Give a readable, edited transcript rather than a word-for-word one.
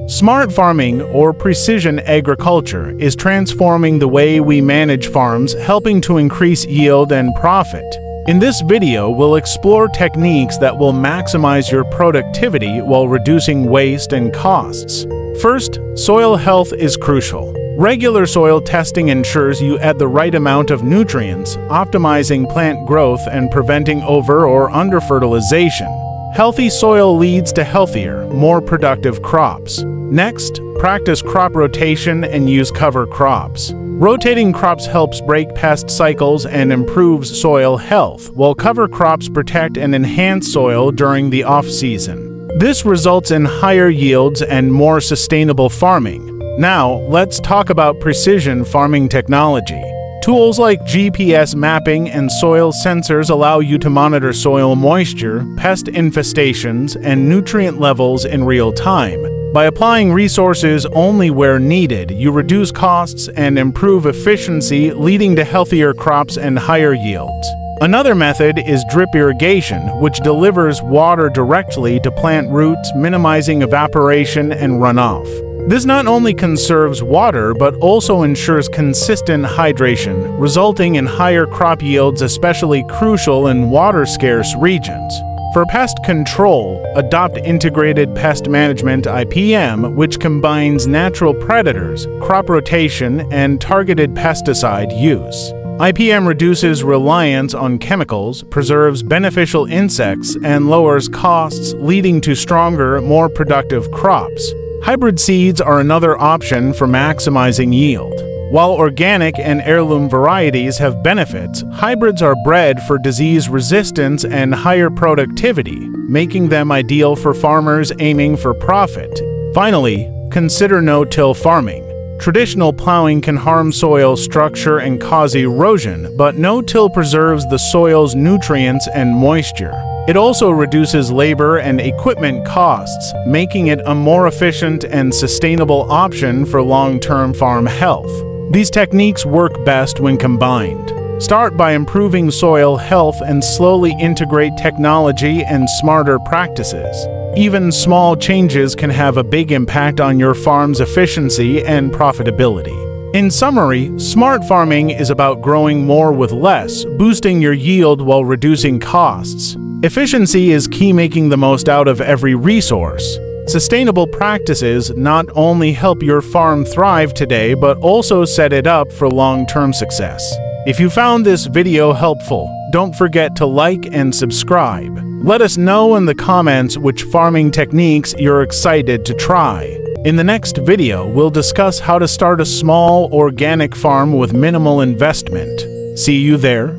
Smart farming, or precision agriculture, is transforming the way we manage farms, helping to increase yield and profit. In this video, we'll explore techniques that will maximize your productivity while reducing waste and costs. First, soil health is crucial. Regular soil testing ensures you add the right amount of nutrients, optimizing plant growth and preventing over- or under-fertilization. Healthy soil leads to healthier, more productive crops. Next, practice crop rotation and use cover crops. Rotating crops helps break pest cycles and improves soil health, while cover crops protect and enhance soil during the off-season. This results in higher yields and more sustainable farming. Now, let's talk about precision farming technology. Tools like GPS mapping and soil sensors allow you to monitor soil moisture, pest infestations, and nutrient levels in real time. By applying resources only where needed, you reduce costs and improve efficiency, leading to healthier crops and higher yields. Another method is drip irrigation, which delivers water directly to plant roots, minimizing evaporation and runoff. This not only conserves water, but also ensures consistent hydration, resulting in higher crop yields, especially crucial in water-scarce regions. For pest control, adopt integrated pest management (IPM), which combines natural predators, crop rotation, and targeted pesticide use. IPM reduces reliance on chemicals, preserves beneficial insects, and lowers costs, leading to stronger, more productive crops. Hybrid seeds are another option for maximizing yield. While organic and heirloom varieties have benefits, hybrids are bred for disease resistance and higher productivity, making them ideal for farmers aiming for profit. Finally, consider no-till farming. Traditional plowing can harm soil structure and cause erosion, but no-till preserves the soil's nutrients and moisture. It also reduces labor and equipment costs, making it a more efficient and sustainable option for long-term farm health. These techniques work best when combined. Start by improving soil health and slowly integrate technology and smarter practices. Even small changes can have a big impact on your farm's efficiency and profitability. In summary, smart farming is about growing more with less, boosting your yield while reducing costs. Efficiency is key, making the most out of every resource. Sustainable practices not only help your farm thrive today, but also set it up for long-term success. If you found this video helpful, don't forget to like and subscribe. Let us know in the comments which farming techniques you're excited to try. In the next video, we'll discuss how to start a small organic farm with minimal investment. See you there.